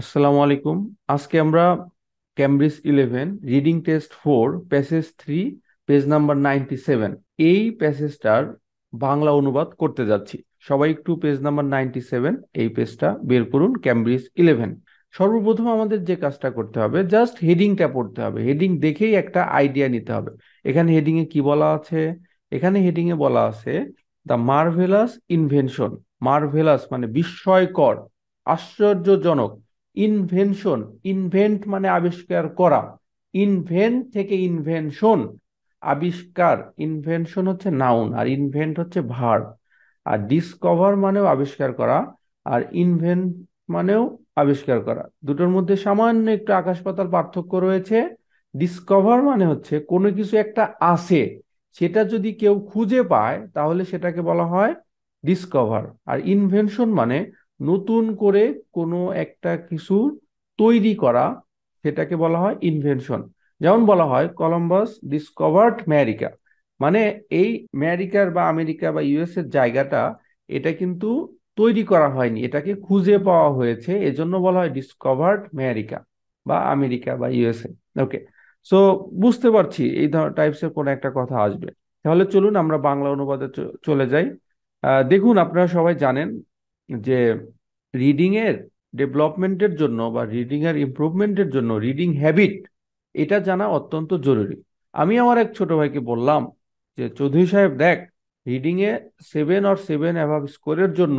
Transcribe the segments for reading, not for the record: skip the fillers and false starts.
আসসালামু আলাইকুম। আজকে আমরা Cambridge 11 reading test 4 passage 3 page number 97 এই প্যাসেজটার বাংলা অনুবাদ করতে যাচ্ছি। সবাই একটু পেজ নাম্বার 97 এই পেজটা বের করুন। ক্যামব্রিজ 11 সর্বপ্রথম আমাদের যে কাজটা করতে হবে, জাস্ট হেডিংটা পড়তে হবে। হেডিং দেখেই একটা আইডিয়া নিতে হবে। এখানে হেডিং এ কি বলা আছে? এখানে হেডিং এ বলা আছে দ্য মার্ভেলাস ইনভেনশন। মার্ভেলাস মানে বিস্ময়কর, আশ্চর্যজনক। ইনভেনশন, ইনভেন্ট মানে আবিষ্কার করা। ইনভেন্ট থেকে ইনভেনশন, আবিষ্কার। ইনভেনশন হচ্ছে নাউন আর ইনভেন্ট হচ্ছে ভার্ব। আর ডিসকভার মানেও আবিষ্কার করা, আর ইনভেন্ট মানেও আবিষ্কার করা। দুটোর মধ্যে সামান্য একটু আকাশ পাতাল পার্থক্য রয়েছে। ডিসকভার মানে হচ্ছে কোনো কিছু একটা আছে, সেটা যদি কেউ খুঁজে পায় তাহলে সেটাকে বলা হয় ডিসকভার। আর ইনভেনশন মানে নতুন করে কোনো একটা কিছু তৈরি করা, সেটাকে বলা হয় ইনভেনশন। যেমন বলা হয় কলম্বাস ডিসকভার্ড আমেরিকা, মানে এই আমেরিকার বা আমেরিকা বা ইউএস এর জায়গাটা, এটা কিন্তু তৈরি করা হয়নি, এটাকে খুঁজে পাওয়া হয়েছে, এজন্য বলা হয় ডিসকভার্ড আমেরিকা বা আমেরিকা বা ইউএসএ। ওকে, সো বুঝতে পারছি এই ধরনের টাইপসের কোনো একটা কথা আসবে। তাহলে চলুন আমরা বাংলা অনুবাদে চলে যাই। দেখুন, আপনারা সবাই জানেন যে রিডিং এর ডেভেলপমেন্টের জন্য বা রিডিং এর ইমপ্রুভমেন্টের জন্য রিডিং হ্যাবিট এটা জানা অত্যন্ত জরুরি। আমি আমার এক ছোট ভাইকে বললাম যে চৌধুরী সাহেব দেখ, রিডিং এ 7 or 7 অ্যাভাব স্কোরের জন্য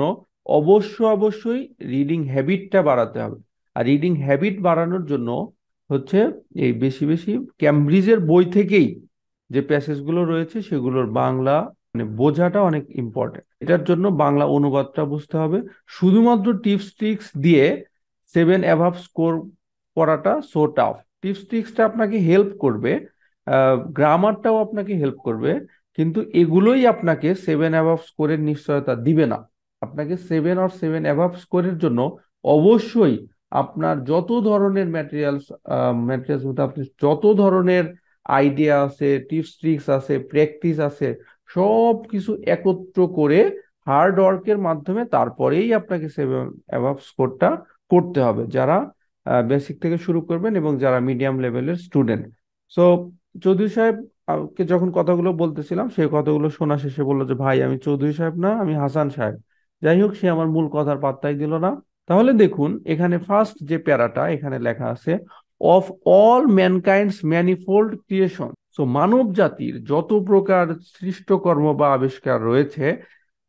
অবশ্যই রিডিং হ্যাবিটটা বাড়াতে হবে। আর রিডিং হ্যাবিট বাড়ানোর জন্য হচ্ছে এই বেশি বেশি ক্যামব্রিজের বই থেকেই যে প্যাসেজগুলো রয়েছে সেগুলোর বাংলা মানে বোঝাটা অনেক ইম্পর্টেন্ট। এটার জন্য বাংলা অনুবাদটা বুঝতে হবে। শুধুমাত্র টিপস ট্রিক্স দিয়ে 7 অ্যাভাব স্কোর করাটা সো টাফ। টিপস ট্রিক্সটা আপনাকে হেল্প করবে, গ্রামারটাও আপনাকে হেল্প করবে, কিন্তু এগুলোই আপনাকে 7 অ্যাভাব স্কোরের নিশ্চয়তা দিবে না। আপনাকে 7 or 7 অ্যাভাব স্কোরের জন্য অবশ্যই আপনার যত ধরনের ম্যাটেরিয়ালস ম্যাটেরিয়ালস বলতে আপনি যত ধরনের আইডিয়া আছে, টিপস ট্রিক্স আছে, প্র্যাকটিস আছে, সব কিছু একত্র করে হার্ড ওয়ার্কের মাধ্যমে তারপরেই আপনাকে 7 অ্যাভাব স্কোরটা করতে হবে, যারা বেসিক থেকে শুরু করবেন এবং যারা মিডিয়াম লেভেলের স্টুডেন্ট। সো চৌধুরী সাহেব কে যখন কথাগুলো বলতেছিলাম, সেই কথাগুলো শোনা শেষে বললো যে ভাই আমি চৌধুরী সাহেব না, আমি হাসান সাহেব। যাই হোক, সে আমার মূল কথার পাত্তাই দিল না। তাহলে দেখুন এখানে ফার্স্ট যে প্যারাটা এখানে লেখা আছে, of all mankind's manifold creation. So মানব জাতির যত প্রকার সৃষ্টকর্ম বা আবিষ্কার রয়েছে,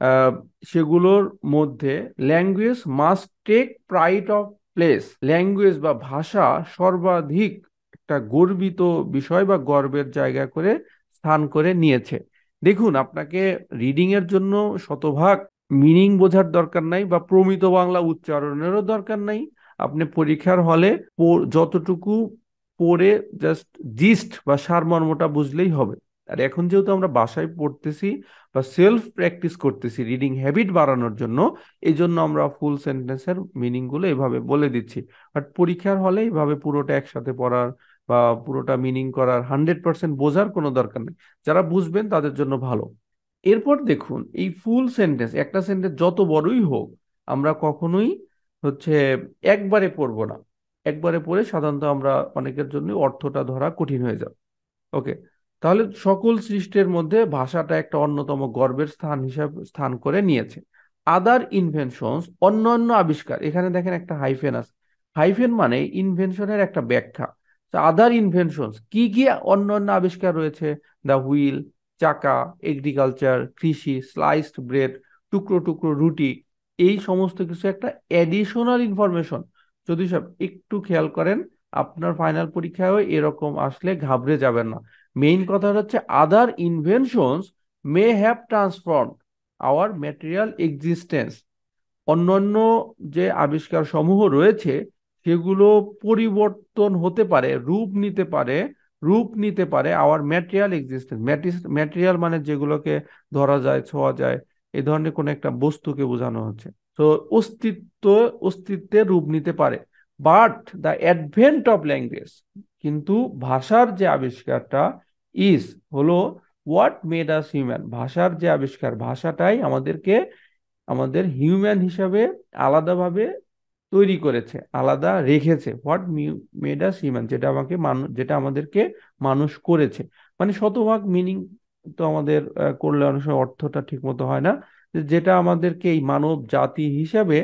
আহ, সেগুলোর মধ্যে language must take pride of place. Language বা ভাষা সর্বাধিক একটা গর্বিত বিষয় বা গর্বের জায়গা করে স্থান করে নিয়েছে। দেখুন, আপনাকে রিডিং এর জন্য শতভাগ মিনিং বোঝার দরকার নাই বা প্রমিত বাংলা উচ্চারণেরও দরকার নাই। আপনি পরীক্ষার হলে যতটুকু পড়ে জাস্ট জিস্ট বা সারমর্মটা বুঝলেই হবে। আর এখন যেহেতু আমরা বাসায় পড়তেছি বা সেলফ প্র্যাকটিস করতেছি রিডিং হ্যাবিট বাড়ানোর জন্য, এই জন্য আমরা ফুল সেন্টেন্সের মিনিং গুলো এভাবে বলে দিচ্ছি। বাট পরীক্ষার হলে এইভাবে পুরোটা একসাথে পড়ার বা পুরোটা মিনিং করার 100% বোঝার কোনো দরকার নেই। যারা বুঝবেন তাদের জন্য ভালো। এরপর দেখুন, এই ফুল সেন্টেন্স, একটা সেন্টেন্স যত বড়ই হোক, আমরা কখনোই হচ্ছে একবারে পড়বো না। একবারে পড়ে সাধারণত আমরা অনেকের জন্য অর্থটা ধরা কঠিন হয়ে যাবে। ওকে, তাহলে সকল সৃষ্টির মধ্যে ভাষাটা একটা অন্যতম গর্বের স্থান হিসাবে স্থান করে নিয়েছে। আদার ইনভেনশনস, অন্যান্য আবিষ্কার, এখানে দেখেন একটা হাইফেন আছে। হাইফেন মানে ইনভেনশনের একটা ব্যাখ্যা। আদার ইনভেনশনস কি কি অন্যান্য আবিষ্কার রয়েছে? দ্য হুইল, চাকা, এগ্রিকালচার, কৃষি, স্লাইসড ব্রেড, টুকরো টুকরো রুটি, এই সমস্ত কিছু একটা অ্যাডিশনাল ইনফরমেশন। যদি সব একটু খেয়াল করেন, আপনার ফাইনাল পরীক্ষায় এরকম আসলে ঘাবড়ে যাবেন না। মেইন কথা হচ্ছে other inventions may have transform our material existence. অন্যান্য যে আবিষ্কার সমূহ রয়েছে সেগুলো পরিবর্তন হতে পারে, রূপ নিতে পারে আওয়ার ম্যাটেরিয়াল এক্সিস্টেন্স। ম্যাটেরিয়াল মানে যেগুলোকে ধরা যায়, ছোঁয়া যায়, এই ধরনের কোন একটা বস্তুকে বোঝানো হচ্ছে। তো অস্তিত্ব, অস্তিত্বের রূপ নিতে পারে। But the advent of language, কিন্তু ভাষার যে আবিষ্কারটা ইজ হলো হোয়াট মেড আস হিউম্যান। ভাষার যে আবিষ্কার, ভাষাটাই আমাদেরকে আমাদের হিউম্যান হিসাবে আলাদাভাবে তৈরি করেছে, আলাদা রেখেছে। হোয়াট মেড আস হিউম্যান, যেটা যেটা আমাদেরকে মানুষ করেছে। মানে শতভাগ মিনিং তো আমাদের করলে অনেক সময় অর্থটা ঠিক মতো হয় না, যেটা আমাদেরকে এই মানব জাতি হিসাবে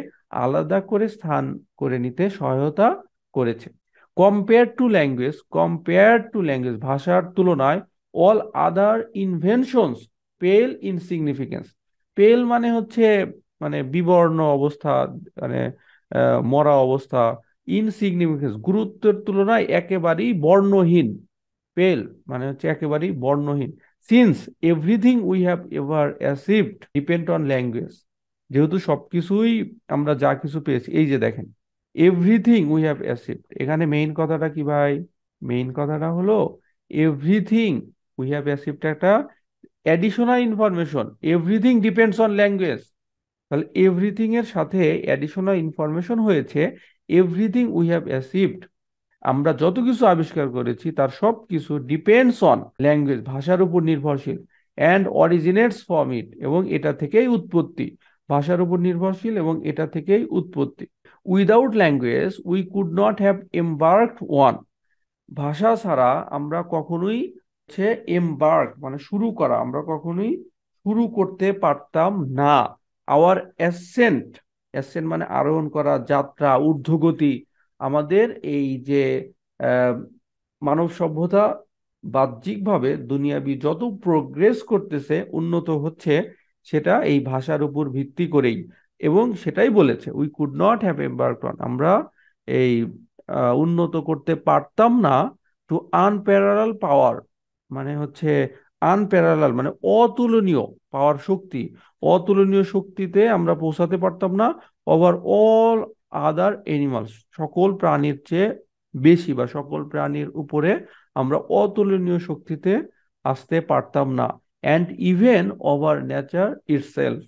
আলাদা করে স্থান করে নিতে সহায়তা করেছে। কম্পেয়ার টু ল্যাঙ্গুয়েজ, ভাষার তুলনায় অল আদার ইনভেনশনস পেল ইন সিগনিফিকেন্স। পেল মানে হচ্ছে মানে বিবর্ণ অবস্থা, মানে মরা অবস্থা। ইনসিগনিফিকেন্স গুরুত্বের তুলনায় একেবারেই বর্ণহীন। পেল মানে হচ্ছে একেবারেই বর্ণহীন। Since everything we have ever achieved depend on language, যেহেতু সবকিছুই আমরা যা কিছু পেয়েছি, এই যে দেখেন এভরিথিং উই হ্যাভ অ্যাচিভড, এখানে মেইন কথাটা কি ভাই? মেইন কথাটা হলো এভরিথিং উই হ্যাভ অ্যাচিভড একটা additional information, everything depends on language. তাহলে এভরিথিং এর সাথে অ্যাডিশনাল ইনফরমেশন হয়েছে এভরিথিং উই হ্যাভ অ্যাচিভড, আমরা যত কিছু আবিষ্কার করেছি তার সব কিছু ডিপেন্ডস অন ল্যাঙ্গুয়েজ, ভাষার উপর নির্ভরশীল। অ্যান্ড অরিজিনেটস ফ্রম ইট, এবং এটা থেকেই উৎপত্তি। ভাষার উপর নির্ভরশীল এবং এটা থেকেই উৎপত্তি। Without language we could not have embarked one, ভাষা ছাড়া আমরা কখনোই হচ্ছে এমবার্ক মানে শুরু করা, আমরা কখনোই শুরু করতে পারতাম না। আওয়ার অ্যাসেন্ট, অ্যাসেন্ট মানে আরোহণ করা, যাত্রা, ঊর্ধ্বগতি। আমাদের এই যে আহ, মানব সভ্যতা বাহ্যিকভাবে দুনিয়াবি যত প্রোগ্রেস করতেছে, উন্নত হচ্ছে, সেটা এই ভাষার উপর ভিত্তি করেই। এবং সেটাই বলেছে we could not have embarked on, আমরা এই উন্নত করতে পারতাম না। টু আনপ্যারালাল পাওয়ার, মানে হচ্ছে আনপ্যারালাল মানে অতুলনীয় পাওয়ার, শক্তি, অতুলনীয় শক্তিতে আমরা পৌঁছাতে পারতাম না। ওভার অল আদার এনিমালস, সকল প্রাণীর চেয়ে বেশি বা সকল প্রাণীর উপরে আমরা অতুলনীয় শক্তিতে আসতে পারতাম না। And even over nature itself,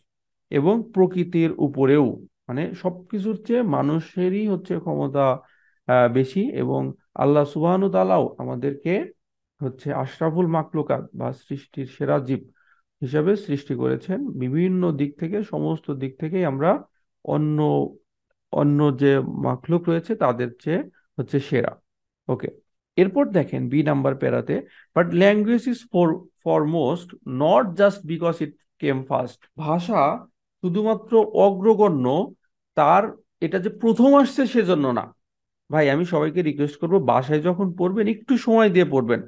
এবং প্রকৃতির উপরেও, মানে সবকিছুর চেয়ে মানুষেরই হচ্ছে ক্ষমতা বেশি। এবং আল্লাহ সুবহানাহু ওয়া তাআলাও আমাদেরকে হচ্ছে আশরাফুল মাখলুকাত বা সৃষ্টির সেরা জীব হিসাবে সৃষ্টি করেছেন। বিভিন্ন দিক থেকে, সমস্ত দিক থেকেই আমরা অন্য অন্য যে মাখলুক রয়েছে তাদের চেয়ে হচ্ছে সেরা। ওকে, এরপর দেখেন বি নাম্বার প্যারাতে, but language is foremost not just because it came first. ভাষা শুধুমাত্র অগ্রগণ্য তার, এটা যে প্রথম আসছে সেজন্য না। ভাই আমি সবাইকে রিকোয়েস্ট করবো, বাসায় যখন পড়বেন একটু সময় দিয়ে পড়বেন।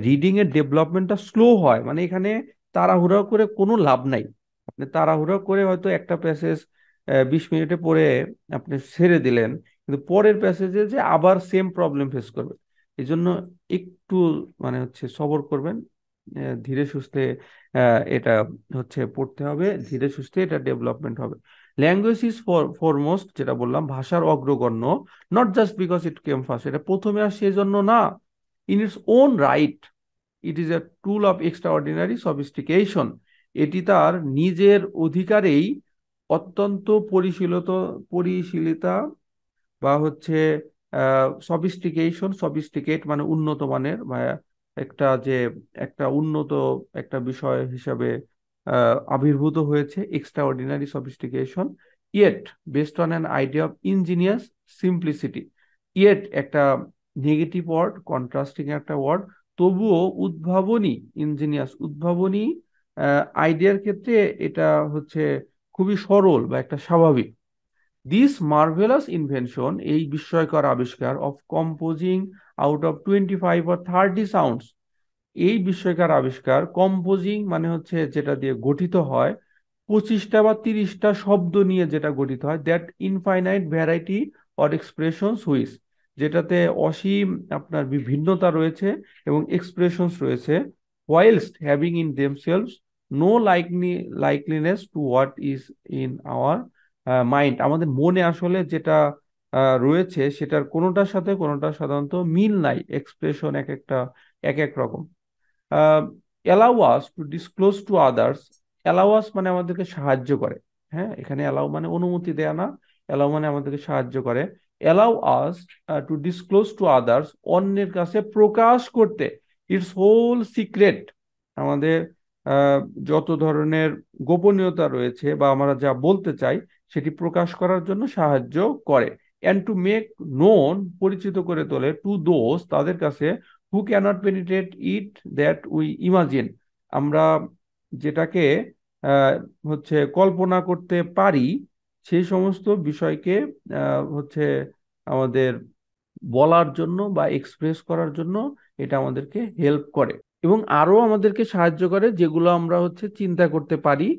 রিডিং এর ডেভেলপমেন্টটা স্লো হয়, মানে এখানে তাড়াহুড়া করে কোনো লাভ নাই। আপনি তাড়াহুড়া করে হয়তো একটা প্যাসেজ 20 মিনিটে পড়ে আপনি ছেড়ে দিলেন, কিন্তু পরের প্যাসেজে যে আবার সেম প্রবলেম ফেস করবে। এই জন্য একটু মানে হচ্ছে সবর করবেন, ধীরে সুস্থে এটা হচ্ছে পড়তে হবে, ধীরে সুস্থে এটা ডেভেলপমেন্ট হবে। ল্যাঙ্গুয়েজ ইজ ফরমোস্ট, যেটা বললাম, ভাষার অগ্রগণ্য, not just because it came first, এটা প্রথমে আসে সেজন্য না। In its own right it is a tool of extraordinary sophistication, এটি তার নিজের অধিকারেই অত্যন্ত পরিশীলিতা বা হচ্ছে সফিস্টিকেট মানে উন্নত মানের, বা একটা যে একটা উন্নত একটা বিষয় হিসাবে আবির্ভূত হয়েছে, extra ordinary sophistication. Yet based on an idea of engineers simplicity. Yet একটা নেগেটিভ ওয়ার্ড, কন্ট্রাস্টিং একটা ওয়ার্ড, তবুও উদ্ভাবনী, ইঞ্জিনিয়াস উদ্ভাবনী আইডিয়ার ক্ষেত্রে এটা হচ্ছে খুবই সরল বা একটা স্বাভাবিক। দিস মার্ভেলাস ইনভেনশন, এই বিস্ময়কর আবিষ্কার, of composing out of 25 or 30 sounds, এই বিস্ময়কর আবিষ্কার, কম্পোজিং মানে হচ্ছে যেটা দিয়ে গঠিত হয়, 25টা বা 30টা শব্দ নিয়ে যেটা গঠিত হয়, that infinite variety or expressions which, যেটাতে অসীম আপনার বিভিন্নতা রয়েছে এবং এক্সপ্রেশনস রয়েছে, whilst having in themselves no likeliness to what is in our mind, আমাদের মনে আসলে যেটা রয়েছে সেটার কোনোটার সাথে কোনোটার সাধারণত মিল নাই, এক্সপ্রেশন এক একটা এক এক রকম। Allow us to disclose to others, allow আস মানে আমাদেরকে সাহায্য করে। হ্যাঁ, এখানে অ্যালাউ মানে অনুমতি দেয়া না, অ্যালাউ মানে আমাদেরকে সাহায্য করে। Allow us to disclose to others, অন্যের কাছে প্রকাশ করতে, ইটস হোল সিক্রেট, আমাদের আহ, যত ধরনের গোপনীয়তা রয়েছে বা আমরা যা বলতে চাই সেটি প্রকাশ করার জন্য সাহায্য করে। অ্যান্ড টু মেক নোন, পরিচিত করে তোলে, টু দোজ, তাদের কাছে, who cannot penetrate it that we imagine, আমরা যেটাকে আহ, হচ্ছে কল্পনা করতে পারি, সেই সমস্ত বিষয়কে হচ্ছে আমাদের বলার জন্য বা এক্সপ্রেস করার জন্য এটা আমাদেরকে হেল্প করে, এবং আরো আমাদেরকে সাহায্য করে যেগুলো আমরা হচ্ছে চিন্তা করতে পারি,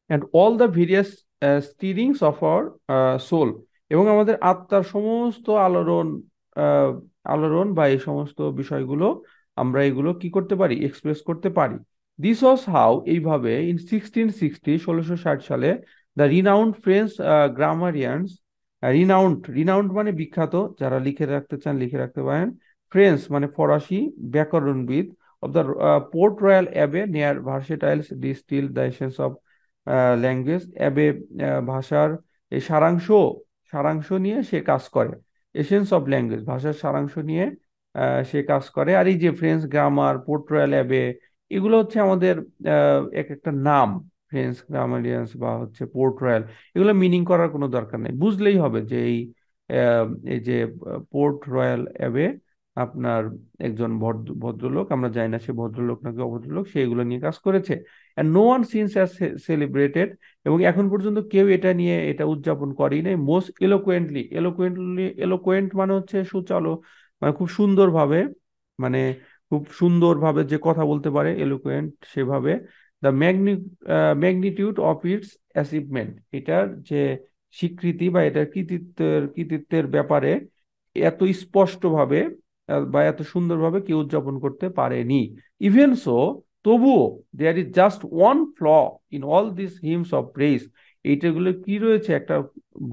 and all the various stirrings of our soul, এবং আমাদের আত্মার সমস্ত আলোড়ন, আহ, আলোড়ন বা এই সমস্ত বিষয়গুলো আমরা এগুলো কি করতে পারি, এক্সপ্রেস করতে পারি। দিস ওয়াজ হাউ, এইভাবে, ইন 1660, 1660 সালে, the renowned French grammarians, renowned, renowned মানে বিখ্যাত, যারা লিখে রাখতে চান লিখে রাখতে পারেন, ফ্রেঞ্চ মানে ফরাসি ব্যাকরণবিদ, of the Port Royal Abbey near Versailles distilled the essence of language, অ্যাবে ভাষার এই সারাংশ, সারাংশ নিয়ে সে কাজ করে, এসেন্স অফ ল্যাঙ্গুয়েজ, ভাষার সারাংশ নিয়ে সে কাজ করে। আর এই যে French grammar, Port Royal Abbey, এগুলো হচ্ছে আমাদের এক একটা নাম, ফ্রেঞ্চ গ্রামারিয়ান্স বা হচ্ছে পোর্ট রয়্যাল, এগুলো মিনিং করার কোনো দরকার নেই, বুঝলেই হবে যে এই যে পোর্ট রয়্যাল অ্যাবে আপনার একজন ভদ্রলোক, আমরা জানি না সে ভদ্রলোক নাকি অভদ্রলোক, সে এগুলো নিয়ে কাজ করেছে। And no one since has celebrated, এবং এখন পর্যন্ত কেউ এটা নিয়ে এটা উদযাপন করেই নাই, মোস্ট এলোকুয়েন্টলি, এলোকুয়েন্ট মানে হচ্ছে সুচালো, মানে খুব সুন্দরভাবে, মানে খুব সুন্দরভাবে যে কথা বলতে পারে, এলোকুয়েন্ট সেভাবে, the magnitude of its achievement, এটার যে স্বীকৃতি বা এটার কৃতিত্বের ব্যাপারে এত স্পষ্টভাবে বা এত সুন্দরভাবে কেউ উদযাপন করতে পারেনি। ইভেন সো, তবুও, there is just one flaw in all this hymns of praise, এইটাগুলো কি রয়েছে, একটা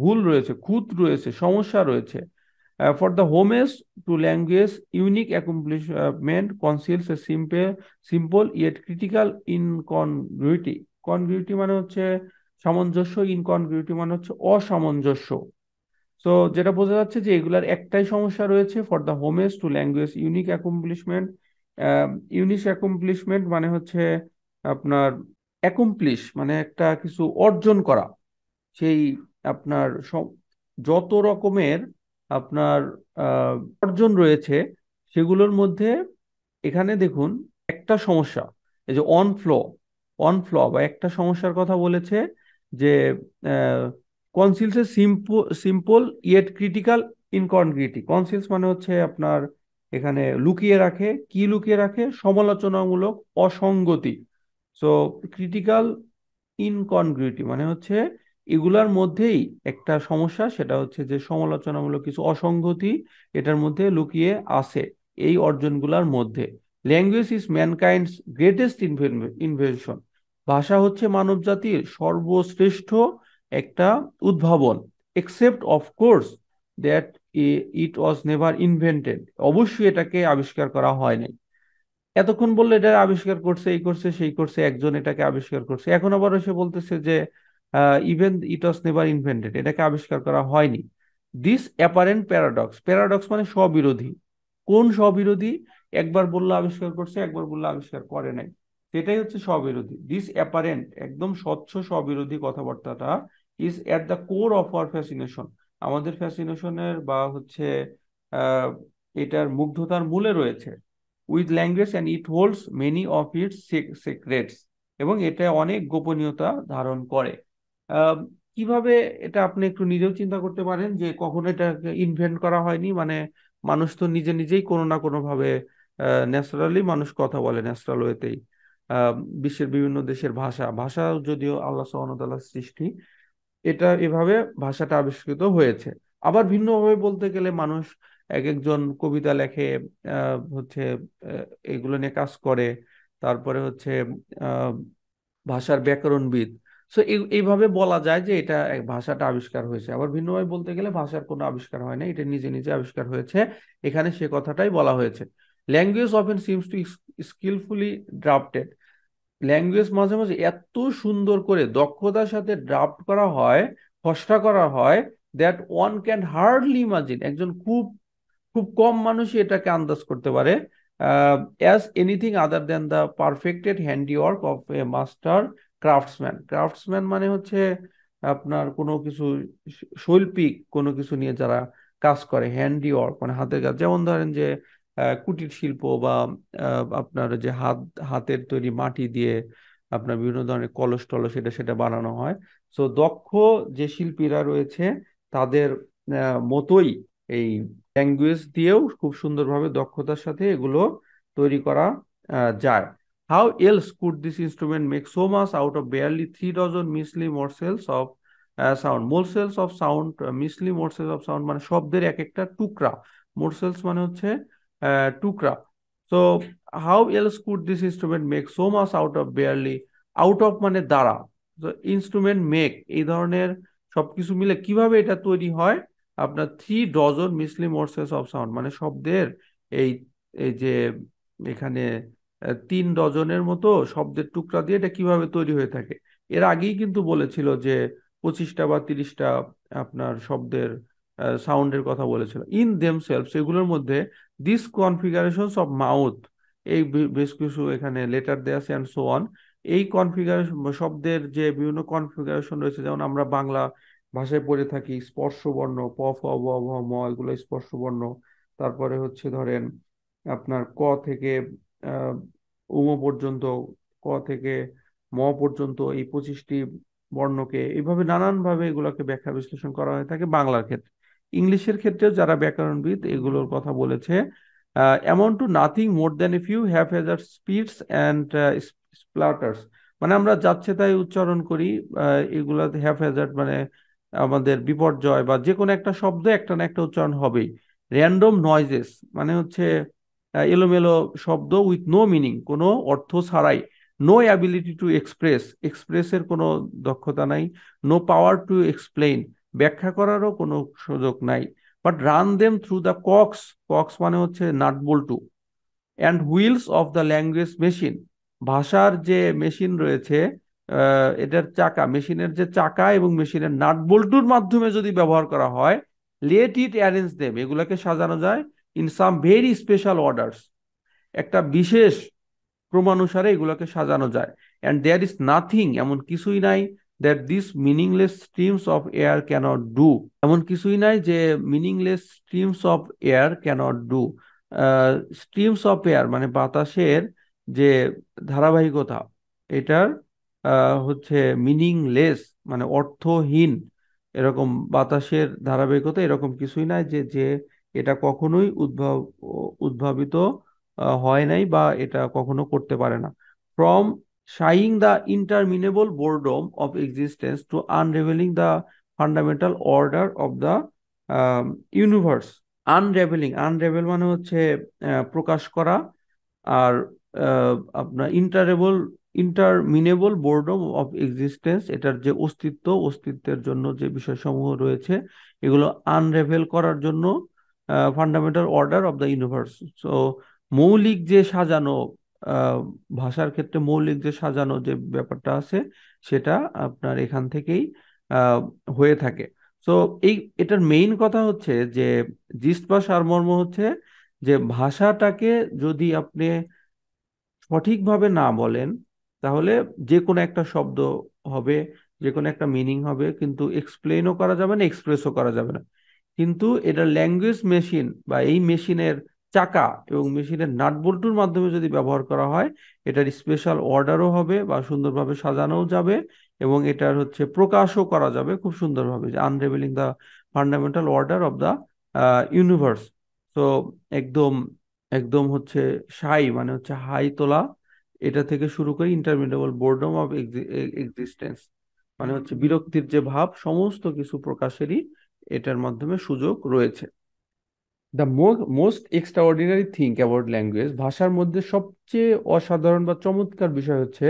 ভুল রয়েছে, খুঁত রয়েছে, সমস্যা রয়েছে। For the homage to language unique accomplishment conceals a simple yet critical incongruity, congruity মানে হচ্ছে সামঞ্জস্য, ইনকনগ্রুইটি মানে হচ্ছে অসামঞ্জস্য। সো যেটা বোঝা যাচ্ছে যে এগুলার একটাই সমস্যা রয়েছে, for the homage to language unique accomplishment, unique accomplishment মানে হচ্ছে আপনার অ্যাকমপ্লিশ মানে একটা কিছু অর্জন করা, সেই আপনার যত রকমের আপনার অর্জন রয়েছে সেগুলোর মধ্যে এখানে দেখুন একটা সমস্যা, এই যে অন ফ্ল বা একটা সমস্যার কথা বলেছে, যে কনসিলসের সিম্পল ইয়েট ক্রিটিক্যাল ইনকনগ্রিটি, কনসিলস মানে হচ্ছে আপনার এখানে লুকিয়ে রাখে, কি লুকিয়ে রাখে, সমালোচনামূলক অসঙ্গতি। সো ক্রিটিক্যাল ইনকনগ্রিটি মানে হচ্ছে এগুলার মধ্যেই একটা সমস্যা, সেটা হচ্ছে যে সমালোচনামূলক কিছু অসঙ্গতি এটার মধ্যে লুকিয়ে আছে, এই অর্জনগুলার মধ্যে। ল্যাঙ্গুয়েজ ইজ ম্যানকাইন্ডস গ্রেটেস্ট ইনভেনশন, ভাষা হচ্ছে মানব জাতির সর্বশ্রেষ্ঠ একটা উদ্ভাবন, except of course that it was never invented, অবশ্যই এটাকে আবিষ্কার করা হয়নি। এতক্ষণ বললো এটা আবিষ্কার করছে, এই করছে সেই করছে, একজন এটাকে আবিষ্কার করছে, এখন আবার এসে বলতেছে যে even it was never invented, এটাকে আবিষ্কার করা হয়নি। দিস অ্যাপারেন্ট প্যারাডক্স, প্যারাডক্স মানে স্ববিরোধী, কোন স্ববিরোধী, একবার বললো আবিষ্কার করছে, একবার বললো আবিষ্কার করে নাই, সেটাই হচ্ছে স্ববিরোধী। দিস অ্যাপারেন্ট, একদম স্বচ্ছ স্ববিরোধী কথাবার্তাটা, is at the core of our fascination, আমাদের ফ্যাসিনেশনের বা হচ্ছে আহ এটার মুগ্ধতার মূলে রয়েছে, with language and it holds many of its secrets, এবং এটা অনেক গোপনীয়তা ধারণ করে। আহ, কিভাবে, এটা আপনি একটু নিজেও চিন্তা করতে পারেন যে কখনো এটা ইনভেন্ট করা হয়নি, মানে মানুষ তো নিজে নিজেই কোনো না কোনো ভাবে ন্যাচারালি মানুষ কথা বলে ন্যাচারাল ওয়েতেই। আহ, বিশ্বের বিভিন্ন দেশের ভাষা, ভাষা যদিও আল্লাহ সুবহানাহু ওয়া তাআলার সৃষ্টি, এটা এভাবে ভাষাটা আবিষ্কৃত হয়েছে। আবার ভিন্নভাবে বলতে গেলে মানুষ এক একজন কবিতা লেখে, হচ্ছে এগুলো নিয়ে কাজ করে, তারপরে হচ্ছে আহ, ভাষার ব্যাকরণবিদ। সো এইভাবে বলা যায় যে এটা ভাষাটা আবিষ্কার হয়েছে। আবার ভিন্নভাবে বলতে গেলে ভাষার কোনো আবিষ্কার হয় না, এটা নিজে নিজে আবিষ্কার হয়েছে, এখানে সে কথাটাই বলা হয়েছে। Language often seems to skilfully drafted, language মাঝে মাঝে এত সুন্দর করে দক্ষতার সাথে ড্রাফট করা হয়, খসড়া করা হয়, that one can hardly imagine, একজন খুব খুব কম মানুষই এটাকে আন্দাজ করতে পারে, as anything other than the perfected handiwork of a master craftsman. Craftsman মানে হচ্ছে আপনার কোনো কিছু শৈল্পিক কোনো কিছু নিয়ে যারা কাজ করে, হ্যান্ডি ওয়ার্ক মানে হাতের কাজ, যেমন ধরেন যে কুটির শিল্প বা আপনার যে হাতের তৈরি মাটি দিয়ে আপনার বিভিন্ন ধরনের কলস টলস এটা সেটা বানানো হয়। তো দক্ষ যে শিল্পীরা রয়েছে তাদের মতোই এই ল্যাঙ্গুয়েজ দিয়েও খুব সুন্দরভাবে দক্ষতার সাথে এগুলো তৈরি করা যায়। How else could this instrument make so much out of barely 3 dozen measly morsels of sound? Morsels of sound, measly morsels of sound মানে শব্দের এক একটা টুকরা। Morsels মানে হচ্ছে টুকরা। So how else could this instrument make so much out of barely, out of মানে দ্বারা, তো ইনস্ট্রুমেন্ট মেক এই ধরনের সবকিছু মিলে কিভাবে এটা তৈরি হয়? আপনার 3 ডজন মিসলি মোর্সেস অফ সাউন্ড মানে শব্দের এই এই যে এখানে 3 ডজনের মতো শব্দের টুকরা দিয়ে এটা কিভাবে তৈরি হয়ে থাকে। এর আগেই কিন্তু বলেছিল যে 25টা বা 30টা আপনার শব্দের সাউন্ডের কথা বলেছিল। ইন দেমসেলভস এগুলোর মধ্যে দিস কনফিগারেশনস অফ মাউথ, এই বেশ কিছু এখানে লেটার দেয়া আছে অ্যান্ড সো অন। এই কনফিগারেশন শব্দের যে বিভিন্ন কনফিগারেশন রয়েছে, যেমন আমরা বাংলা ভাষায় পড়ে থাকি স্পর্শ বর্ণ প ফ ব ভ ম, এগুলো স্পর্শ বর্ণ। তারপরে হচ্ছে ধরেন আপনার ক থেকে আহ উম পর্যন্ত, ক থেকে ম পর্যন্ত এই 25টি বর্ণকে এইভাবে নানান ভাবে এগুলোকে ব্যাখ্যা বিশ্লেষণ করা হয়ে থাকে বাংলার ক্ষেত্রে। ইংলিশের ক্ষেত্রেও যারা ব্যাকরণবিদ এগুলোর কথা বলেছে, amount to nothing more than a few haphazard speeds and splatters, মানে আমরা যাচ্ছে তাই উচ্চারণ করি। এগুলা হ্যাভহেজার্ড মানে আমাদের বিপর্যয়, বা যে কোনো একটা শব্দ একটা না একটা উচ্চারণ হবেই। র্যান্ডম নয়েজেস মানে হচ্ছে এলোমেলো শব্দ উইথ নো মিনিং, কোনো অর্থ ছাড়াই। নো অ্যাবিলিটি টু এক্সপ্রেস, এক্সপ্রেসের কোনো দক্ষতা নাই। নো পাওয়ার টু এক্সপ্লেইন, ব্যাখ্যা করারও কোনো সুযোগ নাই। But run them through the cogs, cogs মানে হচ্ছে nut bolt, and wheels of the language machine, ভাষার যে মেশিন রয়েছে এটার চাকা, মেশিনের যে চাকা এবং মেশিনের নাট বল্টুর মাধ্যমে যদি ব্যবহার করা হয়, লেট ইট অ্যারেঞ্জ দেম, এগুলাকে সাজানো যায় in some very special orders, একটা বিশেষ ক্রমানুসারে এগুলোকে সাজানো যায়। অ্যান্ড দেয়ার ইজ নাথিং, এমন কিছুই নাই, that this meaningless streams of air can't do, এমন কিছুই নাই যে meaningless streams of air can't do. Streams of air মানে বাতাসের যে ধারাবাহিকতা, এটার হচ্ছে মিনিংলেস মানে অর্থহীন, এরকম বাতাসের ধারাবাহিকতা এরকম কিছুই নাই যে যে এটা কখনোই উদ্ভাবিত হয় নাই বা এটা কখনো করতে পারে না। From shying the interminable boredom of existence to unravelling the fundamental order of the universe. Unravelling, unravel মানে হচ্ছে প্রকাশ করা। আর আপনার ইন্টারমিনেবল বোর্ডম অফ এক্সিস্টেন্স, এটার যে অস্তিত্ব, অস্তিত্বের জন্য যে বিষয়সমূহ রয়েছে এগুলো আনরেভেল করার জন্য fundamental order of the universe. So মৌলিক যে সাজানো, আহ, ভাষার ক্ষেত্রে মৌলিক যে সাজানো যে ব্যাপারটা আছে সেটা আপনার এখান থেকেই আহ, হয়ে থাকে। সো এই এটার মেইন কথা হচ্ছে যে জিস্ট বা সারমর্ম হচ্ছে যে ভাষাটাকে যদি আপনি সঠিকভাবে না বলেন তাহলে যে কোনো একটা শব্দ হবে, যে কোনো একটা মিনিং হবে, কিন্তু এক্সপ্লেনও করা যাবে না, এক্সপ্রেসও করা যাবে না। কিন্তু এটা ল্যাঙ্গুয়েজ মেশিন বা এই মেশিনের চাকা এবং মেশিনের নাট বল্টুর মাধ্যমে যদি ব্যবহার করা হয়, এটার স্পেশাল অর্ডারও হবে বা সুন্দরভাবে সাজানোও যাবে, এবং এটার হচ্ছে প্রকাশও করা যাবে খুব সুন্দরভাবে, যে unravelling the fundamental order of the universe. তো একদম একদম হচ্ছে সাই মানে হচ্ছে হাই তোলা, এটা থেকে শুরু করে ইন্টারমিনেবল বোর্ডম অফ এক্সিস্টেন্স মানে হচ্ছে বিরক্তির যে ভাব, সমস্ত কিছু প্রকাশেরই এটার মাধ্যমে সুযোগ রয়েছে। The most extraordinary thing about language, ভাষার মধ্যে সবচেয়ে অসাধারণ বা চমৎকার বিষয় হচ্ছে,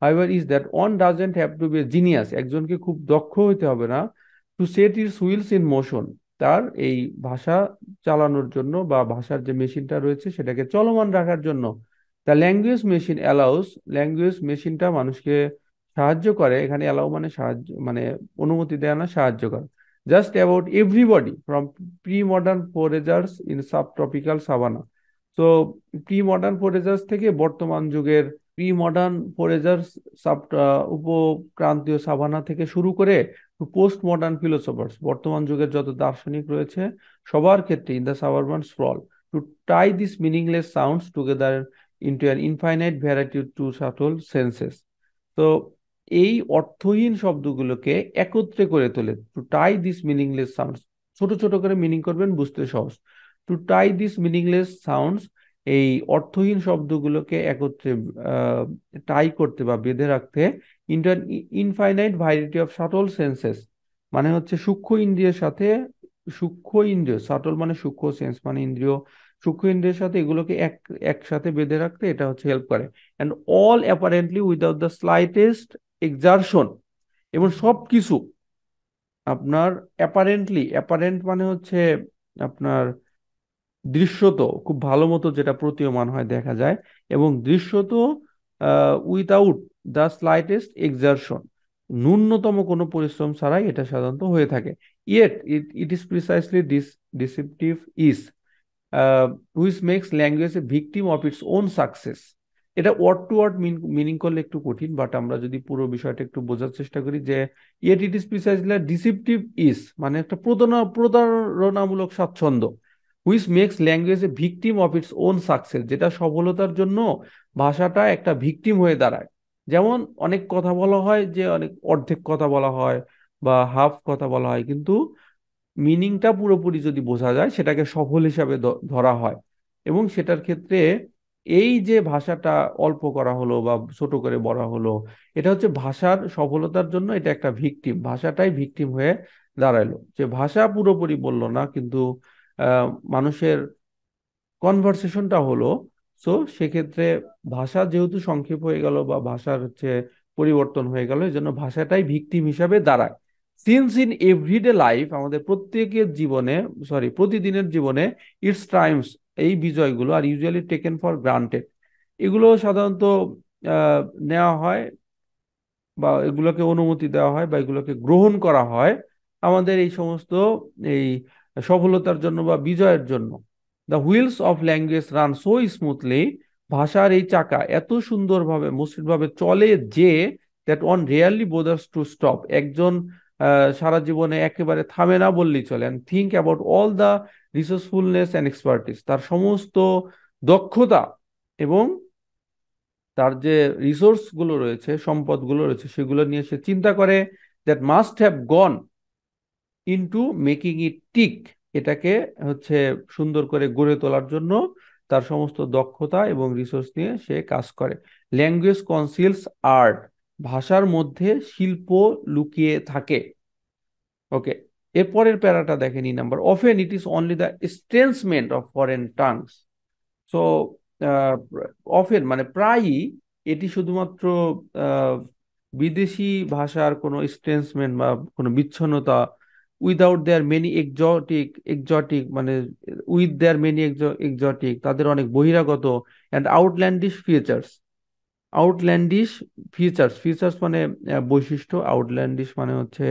however is that one doesn't have to be a genius, একজনকে খুব দক্ষ হইতে হবে না, to set its wheels in motion, তার এই ভাষা চালানোর জন্য বা ভাষার যে মেশিনটা রয়েছে সেটাকে চলমান রাখার জন্য। The language machine allows, language মেশিনটা মানুষকে সাহায্য করে, এখানে অ্যালাউ মানে সাহায্য মানে অনুমতি দেয় না, সাহায্য করে, just about everybody from pre-modern foragers in subtropical savanna. So pre-modern foragers থেকে বর্তমান যুগের প্রি মডার্ন ফরেজার্স উপক্রান্তীয় সাভানা থেকে শুরু করে পোস্ট মডার্ন ফিলোসফার্স, বর্তমান যুগের যত দার্শনিক রয়েছে সবার ক্ষেত্রে in the suburban sprawl to tie this meaningless sounds together into an infinite variety to subtle senses. তো এই অর্থহীন শব্দগুলোকে একত্রে করে তোলে, to tie this meaningless sounds, ছোট ছোট করে মিনিং করবেন, বুঝতে সহজ। To tie this meaningless sounds, এই অর্থহীন শব্দগুলোকে একত্রে টাই করতে বা বেঁধে রাখতে into infinite variety of subtle senses, মানে হচ্ছে সূক্ষ্ম ইন্দ্রিয়ের সাথে, সূক্ষ্ম ইন্দ্রিয়, সাটল মানে সূক্ষ্ম, সেন্স মানে ইন্দ্রিয়, সূক্ষ্ম ইন্দ্রিয়ের সাথে এগুলোকে একসাথে বেঁধে রাখতে এটা হচ্ছে হেল্প করে। And all apparently without the slightest exertion, এবং সবকিছু আপনার অ্যাপারেন্টলি, অ্যাপারেন্ট মানে হচ্ছে আপনার দৃশ্যত, খুব ভালো মতো যেটা প্রতীয়মান হয়, দেখা যায়, এবং দৃশ্যত উইথাউট দ্য স্লাইটেস্ট এক্সারশন, ন্যূনতম কোনো পরিশ্রম ছাড়াই এটা সাধারণত হয়ে থাকে। Yet it is precisely this deceptive is which makes language a victim of its own success. এটা ওয়ার্ড টু ওয়ার্ড মিনিং করলে একটু কঠিন, বাট আমরা যদি পুরো বিষয়টা একটু বোঝার চেষ্টা করি, যে yet it is precisely deceptive is মানে একটা প্রতারণামূলক স্বাচ্ছন্দ্য, which makes language a victim of its own success, যেটা সফলতার জন্য ভাষাটা একটা ভিকটিম হয়ে দাঁড়ায়। যেমন অনেক কথা বলা হয় যে অনেক অর্ধেক কথা বলা হয় বা হাফ কথা বলা হয়, কিন্তু মিনিংটা পুরোপুরি যদি বোঝা যায় সেটাকে সফল হিসাবে ধরা হয়। এবং সেটার ক্ষেত্রে এই যে ভাষাটা অল্প করা হলো বা ছোট করে বলা হলো, এটা হচ্ছে ভাষার সফলতার জন্য এটা একটা ভিকটিম, ভাষাটাই ভিকটিম হয়ে দাঁড়ালো, যে ভাষা পুরোপুরি বললো না, কিন্তু মানুষের কনভারসেশনটা হলো। সো সেক্ষেত্রে ভাষা যেহেতু সংক্ষেপ হয়ে গেল বা ভাষার হচ্ছে পরিবর্তন হয়ে গেল, এই জন্য ভাষাটাই ভিকটিম হিসাবে দাঁড়ায়। সিন্স ইন এভরিডে লাইফ, আমাদের প্রত্যেকের জীবনে, সরি প্রতিদিনের জীবনে, ইটস টাইমস, এই বিজয়গুলো আর ইউজুয়ালি টেকেন ফর গ্রান্টেড, এগুলো সাধারণত আহ, নেওয়া হয় বা এগুলোকে অনুমতি দেওয়া হয় বা এগুলোকে গ্রহণ করা হয় আমাদের এই সমস্ত এই সফলতার জন্য বা বিজয়ের জন্য। The wheels of language run so smoothly, ভাষার এই চাকা এত সুন্দরভাবে মসৃণভাবে চলে যে that one rarely bothers to stop, একজন সারা জীবনে একেবারে থামে না বললেই চলে। And think about all the resourcefulness and expertise, তার সমস্ত দক্ষতা এবং তার যে রিসোর্স গুলো রয়েছে, সম্পদগুলো রয়েছে, সেগুলো নিয়ে সে চিন্তা করে, that must have gone into making it tick, এটাকে হচ্ছে সুন্দর করে গড়ে তোলার জন্য তার সমস্ত দক্ষতা এবং রিসোর্স নিয়ে সে কাজ করে। ল্যাঙ্গুয়েজ কনসিলস আর্ট, ভাষার মধ্যে শিল্প লুকিয়ে থাকে। ওকে, এরপরের প্যারাটা দেখেন, number, often it is only the estrangement of foreign tongues. So often মানে প্রায়ই এটি শুধুমাত্র আহ, বিদেশি ভাষার কোনো স্ট্রেন্সমেন্ট বা কোনো বিচ্ছিন্নতা, উইদাউট দেয়ার মেনি এক্সটিক মানে উইথ দেয়ার মেনি এক্সটিক, তাদের অনেক বহিরাগত অ্যান্ড আউটল্যান্ডিশ ফিচার্স, আউটল্যান্ডিশ ফিচার্স, ফিচার্স মানে বৈশিষ্ট্য, আউটল্যান্ডিশ মানে হচ্ছে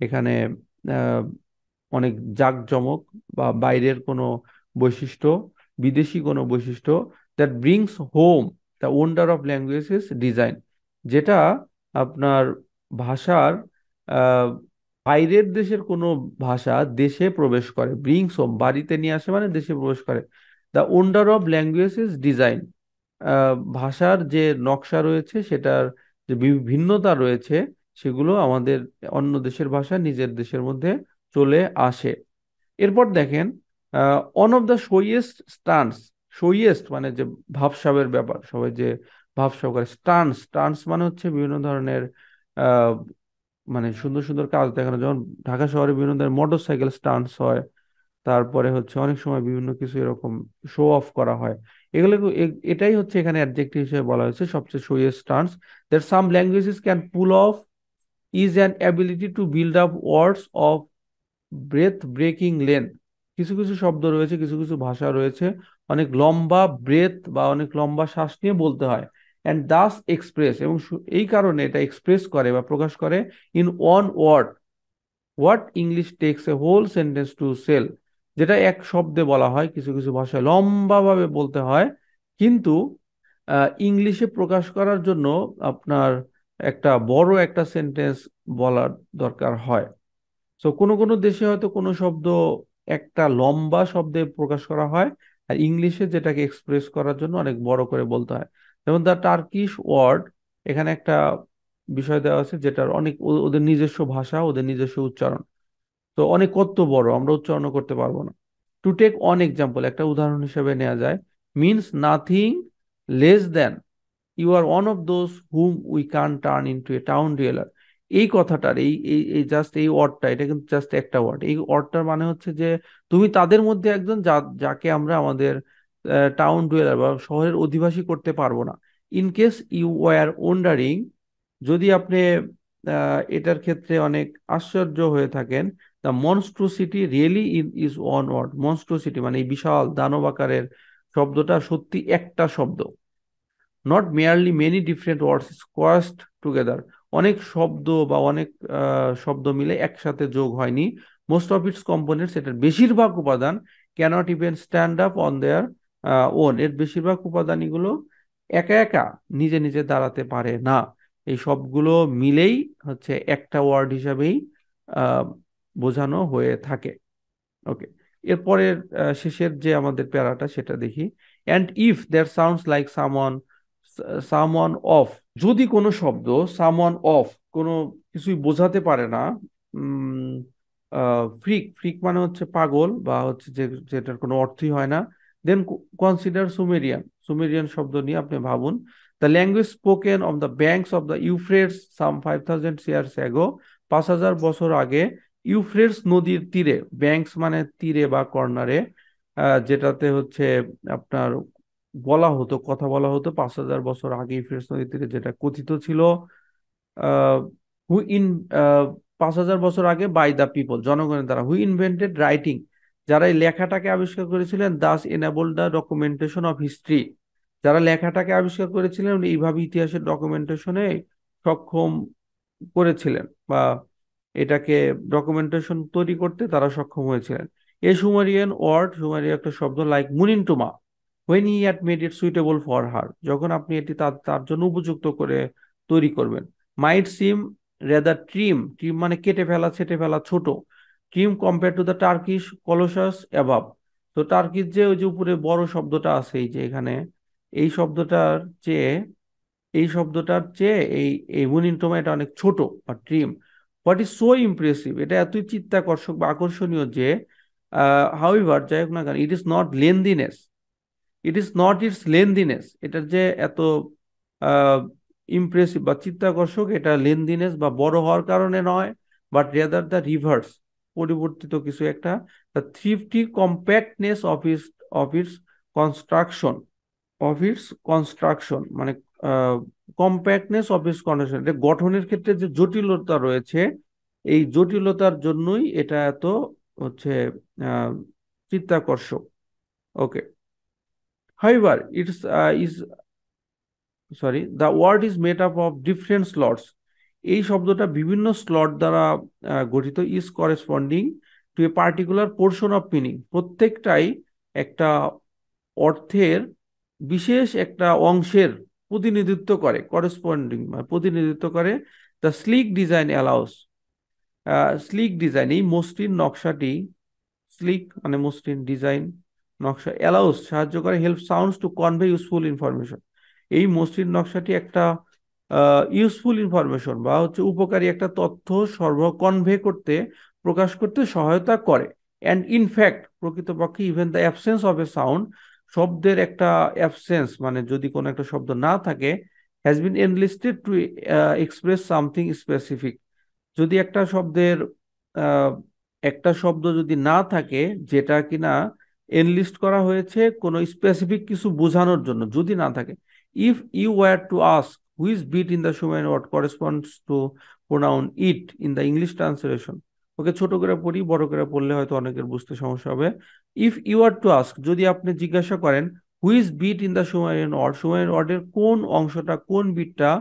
এখানে আহ, অনেক জাঁকজমক বা বাইরের কোনো বৈশিষ্ট্য, বিদেশি কোনো বৈশিষ্ট্য, that brings home the wonder of languages design, যেটা আপনার ভাষার আহ, বাইরের দেশের কোনো ভাষা দেশে প্রবেশ করে, ব্রিংস হোম বাড়িতে নিয়ে আসে মানে দেশে প্রবেশ করে। The wonder of languages design, ভাষার যে নকশা রয়েছে সেটার যে ভিন্নতা রয়েছে, সেগুলো আমাদের অন্য দেশের ভাষা নিজের দেশের মধ্যে চলে আসে। এরপর দেখেন, অন অফ দ্য শোয়েস্ট স্টান্স, শোয়েস্ট মানে যে ভাবসাবের ব্যাপার, সবাই যে ভাবসাব করে, স্টান্স, স্টান্স মানে হচ্ছে বিভিন্ন ধরনের আহ মানে সুন্দর সুন্দর কাজ দেখানো, যেমন ঢাকা শহরে বিভিন্ন ধরনের মোটর সাইকেল স্টান্টস হয়, তারপরে হচ্ছে অনেক সময় বিভিন্ন কিছু এরকম শো অফ করা হয়। এগুলো এটাই হচ্ছে এখানে অ্যাডজেক্টিভ হিসেবে বলা হয়েছে সবচেয়ে showiest stunts. That some languages can pull off is an ability to build up words of breath breaking length, কিছু কিছু শব্দ রয়েছে, কিছু কিছু ভাষা রয়েছে, অনেক লম্বা ব্রেথ বা অনেক লম্বা শ্বাস নিয়ে বলতে হয়। অ্যান্ড দাস এক্সপ্রেস, এবং এই কারণে এটা এক্সপ্রেস করে বা প্রকাশ করে in one word what English takes a whole sentence to sell, যেটা এক শব্দে বলা হয় কিছু কিছু ভাষায় লম্বা ভাবে বলতে হয়, কিন্তু ইংলিশে প্রকাশ করার জন্য আপনার বড় একটা সেন্টেন্স বলার দরকার হয়। তো কোনো কোনো দেশে হয়তো কোনো শব্দ একটা লম্বা শব্দে প্রকাশ করা হয়, আর ইংলিশে যেটাকে এক্সপ্রেস করার জন্য অনেক বড় করে বলতে হয়। যেমন দ্য টার্কিশ ওয়ার্ড, এখানে একটা বিষয় দেওয়া আছে যেটার অনেক ওদের নিজস্ব ভাষা, ওদের নিজস্ব উচ্চারণ। তো অনেক কত বড় আমরা উচ্চারণ করতে পারবো না। টু টেক অন এক্সাম্পল, একটা উদাহরণ হিসেবে নেওয়া যায়, means nothing less than you are one of those whom we can turn into a town realer. এই কথাটার এই এই এই জাস্ট এই ওয়ার্ডটা, এটা কিন্তু জাস্ট একটা ওয়ার্ড। এই ওয়ার্ডটার মানে হচ্ছে যে তুমি তাদের মধ্যে একজন যাকে আমরা আমাদের টাউন ডুয়েলার বা শহরের অধিবাসী করতে পারবো না। In case you were wondering, যদি আপনি এটার ক্ষেত্রে অনেক আশ্চর্য হয়ে থাকেন, the monstrosity really is one word. Monstrosity মানে এই বিশাল দানব আকারের শব্দটা সত্যি একটা শব্দ। Not merely many different words squashed together. অনেক শব্দ বা অনেক শব্দ মিলে একসাথে যোগ হয়নি। মোস্ট অফ ইটস কম্পোনেন্টস, এটার বেশিরভাগ উপাদান can't even stand up on their own. এর বেশিরভাগ উপাদানগুলো একা একা নিজে নিজে দাঁড়াতে পারে না। এই সবগুলো মিলেই হচ্ছে একটা ওয়ার্ড হিসাবেই আহ, বোঝানো হয়ে থাকে। ওকে, এরপরের শেষের যে আমাদের প্যারাটা সেটা দেখি। And if that sounds like someone, someone of, যদি কোনো শব্দ সামওয়ান অফ কোনো কিছুই বোঝাতে পারে না, ফ্রিক, ফ্রিক মানে হচ্ছে পাগল বা হচ্ছে যে যেটার কোনো অর্থই হয় না, দেন কনসিডার সুমেরিয়ান। সুমেরিয়ান শব্দ নিয়ে আপনি ভাবুন। The language spoken of the banks of the Euphrates some 5000 years ago, 5000 বছর আগে ইউফ্রেটস নদীর তীরে, ব্যাংকস মানে তীরে বা কর্নারে, যেটাতে হচ্ছে আপনার বলা হতো, কথা বলা হতো 5000 বছর আগে ইউফ্রেটস নদীর তীরে, যেটা কথিত ছিল হু ইন 5000 বছর আগে বাই দ্য পিপল, জনগণের দ্বারা। হু ইনভেন্টেড রাইটিং, যারা এই লেখাটাকে আবিষ্কার করেছিলেন, Das enable the documentation of history, যারা লেখাটাকে আবিষ্কার করেছিলেন এইভাবে ইতিহাসের ডকুমেন্টেশনে সক্ষম করেছিলেন, বা এটাকে ডকুমেন্টেশন তৈরি করতে তারা সক্ষম হয়েছিলেন। এ সুমেরিয়ান ওয়ার্ড, সুমেরিয়ান একটা শব্দ, লাইক মুনিনটুমা, when he had made it suitable for her, যখন আপনি এটি তার তার জন্য উপযুক্ত করে তৈরি করবেন। Might seem rather trim, trim মানে কেটে ফেলা, ছেটে ফেলা, ছোট। Trim compare to the Turkish colossus above. তো টার্কির যে ওই যে উপরে বড় শব্দটা আছে এই যে এখানে, এই শব্দটার চেয়ে এই শব্দটার চেয়ে এই এই মুনিনটোমা এটা অনেক ছোট বা trim. What is so impressive, এটা এতই চিত্তাকর্ষক বা আকর্ষণীয় যে হাউএভার, যাই হোক না কেন, it is not lengthiness, it is not its lengthiness, এটার যে এত ইমপ্রেসিভ বা চিত্তাকর্ষক, এটা লেন্দিনেস বা বড় হওয়ার কারণে নয়, বাট রেদার দ্য রিভার্স, পরিবর্তিত কিছু একটা। The thrifty compactness of its construction, মানে কম্প্যাক্টনেস অফ ইটস কন্ডিশন, এটা গঠনের ক্ষেত্রে যে জটিলতা রয়েছে, এই জটিলতার জন্যই এটা এত হচ্ছে আহ, চিত্তাকর্ষক। Okay, however it's is sorry the word is made up of different slots. এই শব্দটা বিভিন্ন স্লট দ্বারা গঠিত। Is corresponding to a particular portion of meaning, প্রত্যেকটাই একটা অর্থের বিশেষ একটা অংশের প্রতিনিধিত্ব করে, করেসপন্ডিং মানে প্রতিনিধিত্ব করে। The slick design allows, slick design এই মসৃণ নকশাটি, স্লিক মানে মসৃণ, ডিজাইন নকশা, অ্যালাউস সাহায্য করে, help sounds to convey useful information. এই মসৃণ নকশাটি একটা ইউজফুল ইনফরমেশন বা হচ্ছে উপকারী একটা তথ্য সরবরাহ, কনভে করতে, প্রকাশ করতে সহায়তা করে। অ্যান্ড ইনফ্যাক্ট, প্রকৃতপক্ষে, even the absence of a sound, শব্দের একটা অ্যাবসেন্স মানে যদি কোনো একটা শব্দ না থাকে, has been enlisted to express something specific. যদি একটা শব্দের আহ, একটা শব্দ যদি না থাকে, যেটা কিনা এনলিস্ট করা হয়েছে কোনো স্পেসিফিক কিছু বোঝানোর জন্য, যদি না থাকে, if you were to ask which bit in the Sumerian word corresponds to pronoun it in the English translation. Okay, ছোট করে পড়ি, বড় করে পড়লে হয়তো অনেকের বুঝতে সমস্যা হবে। If you are to ask, যদি আপনি জিজ্ঞাসা করেন, which bit in the Sumerian word, Sumerian ওয়ার্ডের কোন অংশটা, কোন বিটটা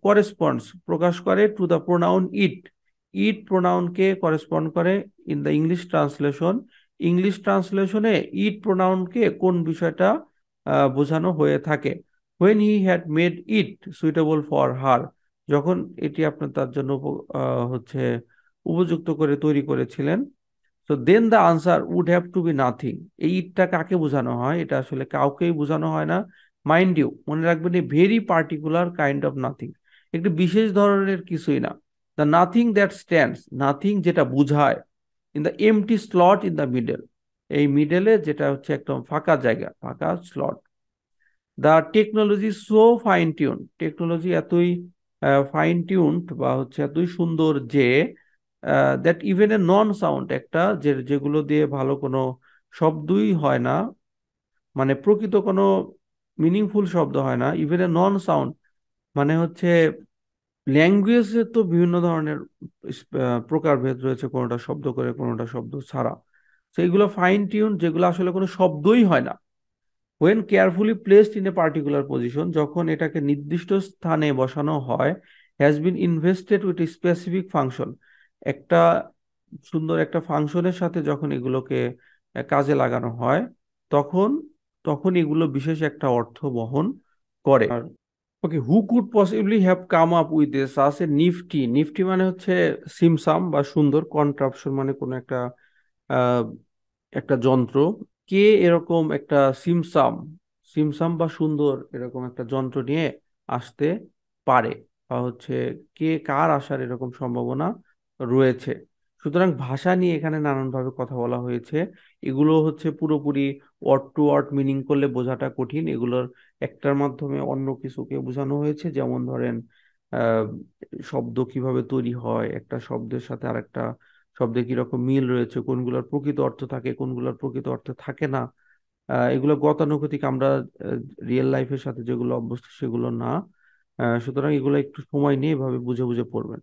করেসপন্ডস প্রকাশ করে to the pronoun it, it প্রোনাউনকে করেসপন্ড করে in the English translation, English ট্রান্সলেশনে ইট প্রোনাউনকে কোন বিষয়টা বোঝানো হয়ে থাকে। when he had made it suitable for her, যখন এটি আপনার তার জন্য হচ্ছে উপযুক্ত করে তৈরি করেছিলেন। So then the answer would have to be nothing. এই ইটটা কাকে বোঝানো হয়? এটা আসলে কাউকেই বোঝানো হয় না। মাইন্ড ইউ, মনে রাখবেন, এই very particular kind of nothing, একটি বিশেষ ধরনের কিছুই না। The nothing that stands, nothing যেটা বোঝায়, in the MT slot in the middle, এই মিডলে যেটা হচ্ছে একদম ফাঁকা জায়গা, ফাঁকা slot. The technology so fine tune, technology এতই ফাইন টিউনড বা হচ্ছে এতই সুন্দর যে that even a non sound, একটা যেগুলো দিয়ে ভালো কোনো শব্দই হয় না, মানে প্রকৃত কোনো মিনিংফুল শব্দ হয় না, ইভেন এ নন সাউন্ড, মানে হচ্ছে ল্যাঙ্গুয়েজে তো বিভিন্ন ধরনের প্রকারভেদ রয়েছে, কোনোটা শব্দ করে কোনোটা শব্দ ছাড়া। সেইগুলো ফাইন টিউন, যেগুলো আসলে কোনো শব্দই হয় না, when carefully placed in a particular position, যখন এটাকে নির্দিষ্ট স্থানে বসানো হয়, has been invested with a specific function, একটা সুন্দর একটা ফাংশনের সাথে যখন এগুলোকে কাজে লাগানো হয়, তখন তখন এগুলো বিশেষ একটা অর্থ বহন করে। Okay, who could possibly have come up with this, আছে নিফটি। নিফটি মানে হচ্ছে সিমসাম বা সুন্দর, কন্ট্রাপশন মানে কোনো একটা আহ, একটা যন্ত্র। কে এরকম একটা সিমসাম, সিমসাম বা সুন্দর এরকম একটা যন্ত্র নিয়ে আসতে পারে, বা হচ্ছে কে কার আসার এরকম সম্ভাবনা রয়েছে। সুতরাং ভাষা নিয়ে এখানে নানানভাবে কথা বলা হয়েছে। এগুলো হচ্ছে পুরোপুরি ওয়ার্ড টু ওয়ার্ড মিনিং করলে বোঝাটা কঠিন। এগুলোর একটার মাধ্যমে অন্য কিছুকে বোঝানো হয়েছে, যেমন ধরেন আহ শব্দ কিভাবে তৈরি হয়, একটা শব্দের সাথে আরেকটা শব্দে কিরকম মিল রয়েছে, কোনগুলোর প্রকৃত অর্থ থাকে কোনগুলোর প্রকৃত অর্থ থাকে না। এগুলো গতানুগতিক, আমরা রিয়েল লাইফের সাথে যেগুলো অভ্যস্ত সেগুলো না। সুতরাং এগুলো একটু সময় নিয়ে এভাবে বুঝে বুঝে পড়বেন।